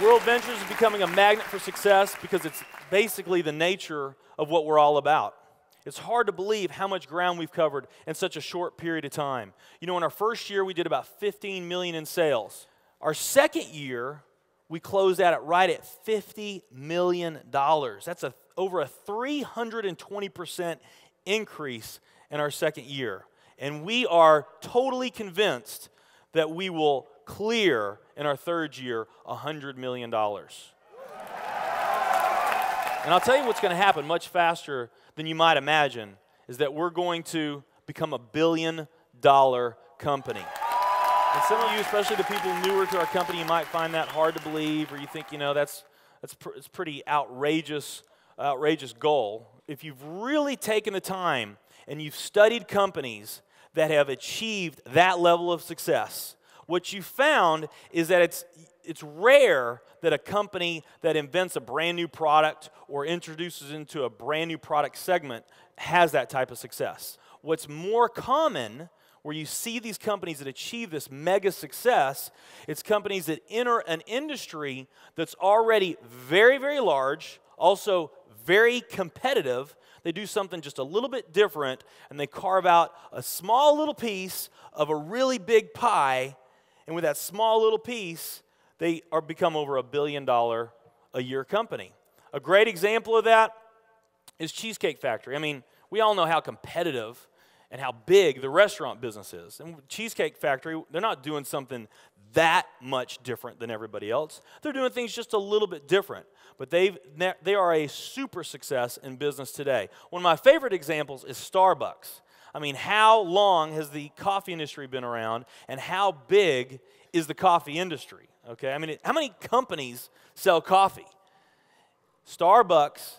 World Ventures is becoming a magnet for success because it's basically the nature of what we're all about. It's hard to believe how much ground we've covered in such a short period of time. You know, in our first year, we did about 15 million in sales. Our second year, we closed out right at $50 million. That's over a 320% increase in our second year. And we are totally convinced that we will clear in our third year $100 million. And I'll tell you what's going to happen much faster than you might imagine is that we're going to become a $1 billion company. And some of you, especially the people newer to our company, you might find that hard to believe, or you think, you know, it's pretty outrageous goal. If you've really taken the time and you've studied companies that have achieved that level of success, what you found is that it's rare that a company that invents a brand new product or introduces into a brand new product segment has that type of success. What's more common, where you see these companies that achieve this mega success, it's companies that enter an industry that's already very, very large, also very competitive. They do something just a little bit different, and they carve out a small little piece of a really big pie. And with that small little piece, they become over $1 billion a year company. A great example of that is Cheesecake Factory. I mean, we all know how competitive and how big the restaurant business is. And Cheesecake Factory, they're not doing something that much different than everybody else. They're doing things just a little bit different. But they are a super success in business today. One of my favorite examples is Starbucks. I mean, how long has the coffee industry been around, and how big is the coffee industry? Okay, I mean, how many companies sell coffee? Starbucks,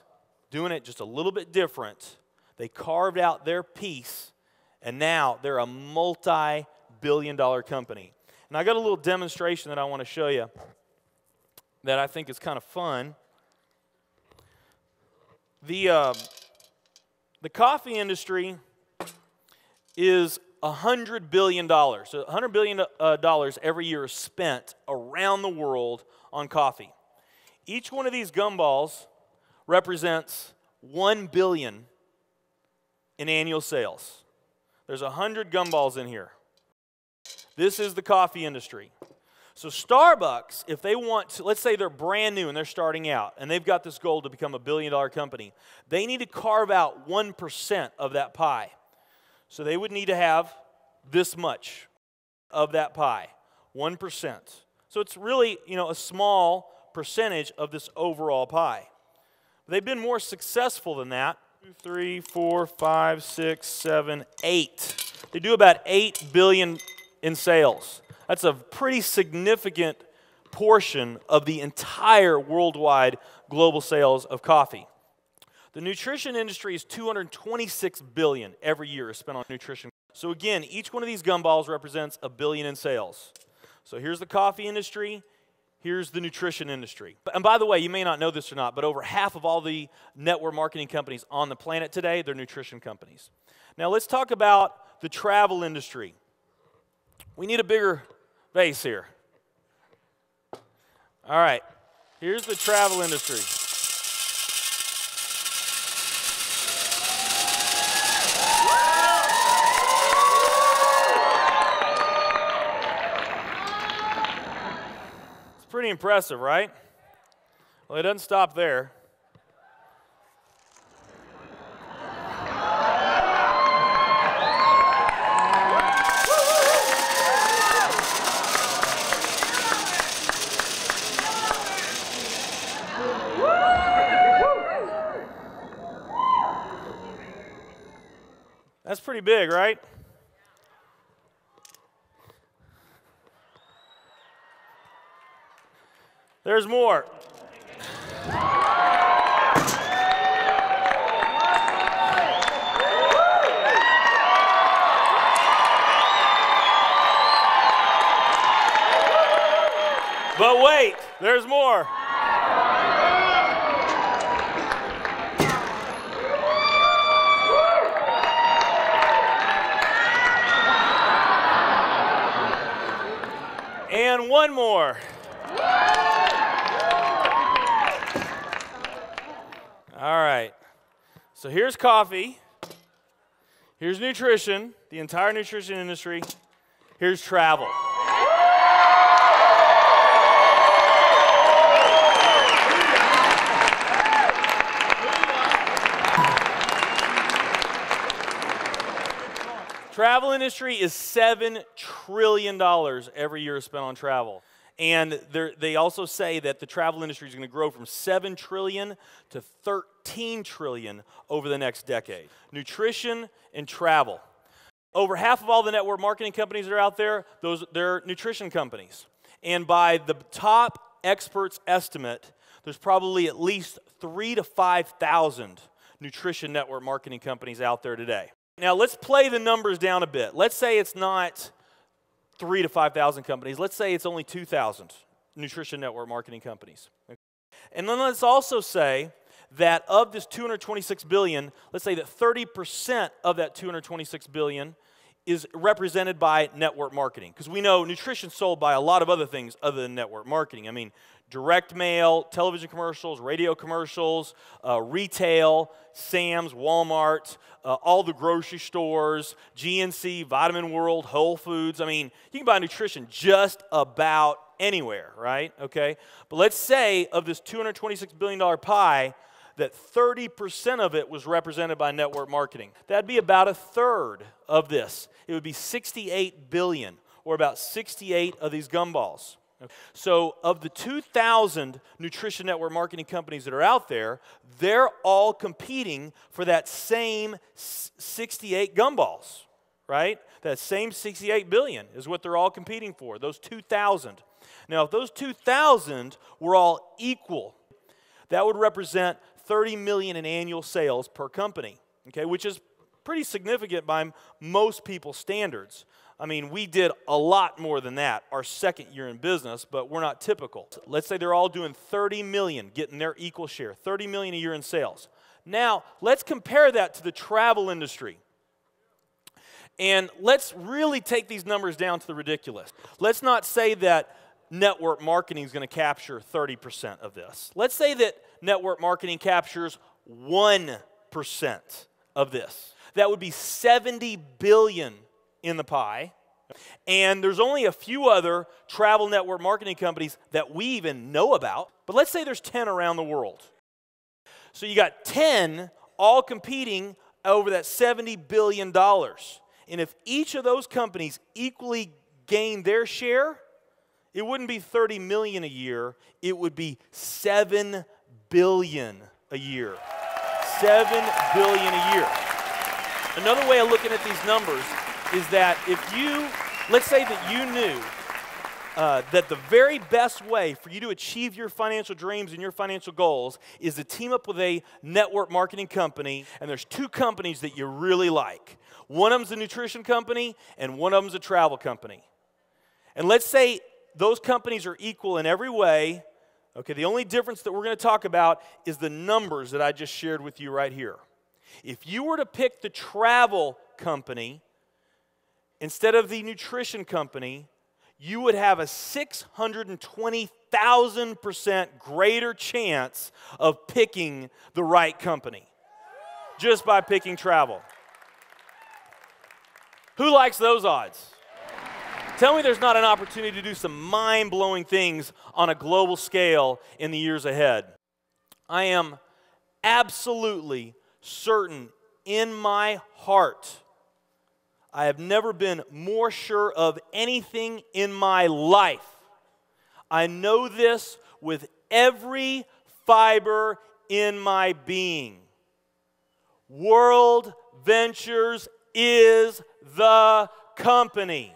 doing it just a little bit different. They carved out their piece, and now they're a multi-billion-dollar company. And I got a little demonstration that I want to show you that I think is kind of fun. The coffee industry is $100 billion. So $100 billion every year is spent around the world on coffee. Each one of these gumballs represents $1 billion in annual sales. There's 100 gumballs in here. This is the coffee industry. So Starbucks, if they want to, let's say they're brand new and they're starting out, and they've got this goal to become a $1 billion company, they need to carve out 1% of that pie. So they would need to have this much of that pie, 1%. So it's really, you know, a small percentage of this overall pie. They've been more successful than that. 2, 3, 4, 5, 6, 7, 8. They do about $8 billion in sales. That's a pretty significant portion of the entire worldwide global sales of coffee. The nutrition industry is $226 billion every year is spent on nutrition. So again, each one of these gumballs represents $1 billion in sales. So here's the coffee industry, here's the nutrition industry. And by the way, you may not know this or not, but over half of all the network marketing companies on the planet today, they're nutrition companies. Now let's talk about the travel industry. We need a bigger base here. All right, here's the travel industry. Pretty impressive, right? Well, it doesn't stop there. That's pretty big, right? There's more. But wait, there's more. And one more. All right. So here's coffee. Here's nutrition, the entire nutrition industry. Here's travel. Travel industry is $7 trillion every year spent on travel. And they also say that the travel industry is going to grow from $7 trillion to $13 trillion over the next decade. Nutrition and travel. Over half of all the network marketing companies that are out there, they're nutrition companies. And by the top experts' estimate, there's probably at least 3,000 to 5,000 nutrition network marketing companies out there today. Now, let's play the numbers down a bit. Let's say it's not 3,000 to 5,000 companies. Let's say it's only 2,000 nutrition network marketing companies. And then let's also say that of this $226 billion, let's say that 30% of that $226 billion is represented by network marketing. Because we know nutrition's sold by a lot of other things other than network marketing. I mean, direct mail, television commercials, radio commercials, retail, Sam's, Walmart, all the grocery stores, GNC, Vitamin World, Whole Foods. I mean, you can buy nutrition just about anywhere, right? Okay? But let's say of this $226 billion pie, that 30% of it was represented by network marketing. That'd be about a third of this. It would be 68 billion, or about 68 of these gumballs. So of the 2,000 nutrition network marketing companies that are out there, they're all competing for that same 68 gumballs, right? That same 68 billion is what they're all competing for, those 2,000. Now, if those 2,000 were all equal, that would represent 30 million in annual sales per company, okay, which is pretty significant by most people's standards. I mean, we did a lot more than that our second year in business, but we're not typical. Let's say they're all doing 30 million, getting their equal share, 30 million a year in sales. Now, let's compare that to the travel industry. And let's really take these numbers down to the ridiculous. Let's not say that network marketing is going to capture 30% of this. Let's say that network marketing captures 1% of this. That would be 70 billion in the pie. And there's only a few other travel network marketing companies that we even know about. But let's say there's 10 around the world. So you got 10 all competing over that $70 billion. And if each of those companies equally gain their share, it wouldn't be 30 million a year, it would be 7 billion a year. 7 billion a year. Another way of looking at these numbers is that if you, let's say that you knew that the very best way for you to achieve your financial dreams and your financial goals is to team up with a network marketing company, and there's two companies that you really like. One of them's a nutrition company, and one of them's a travel company. And let's say those companies are equal in every way. Okay, the only difference that we're going to talk about is the numbers that I just shared with you right here. If you were to pick the travel company instead of the nutrition company, you would have a 620,000% greater chance of picking the right company just by picking travel. Who likes those odds? Tell me there's not an opportunity to do some mind-blowing things on a global scale in the years ahead. I am absolutely certain in my heart, I have never been more sure of anything in my life. I know this with every fiber in my being. World Ventures is the company.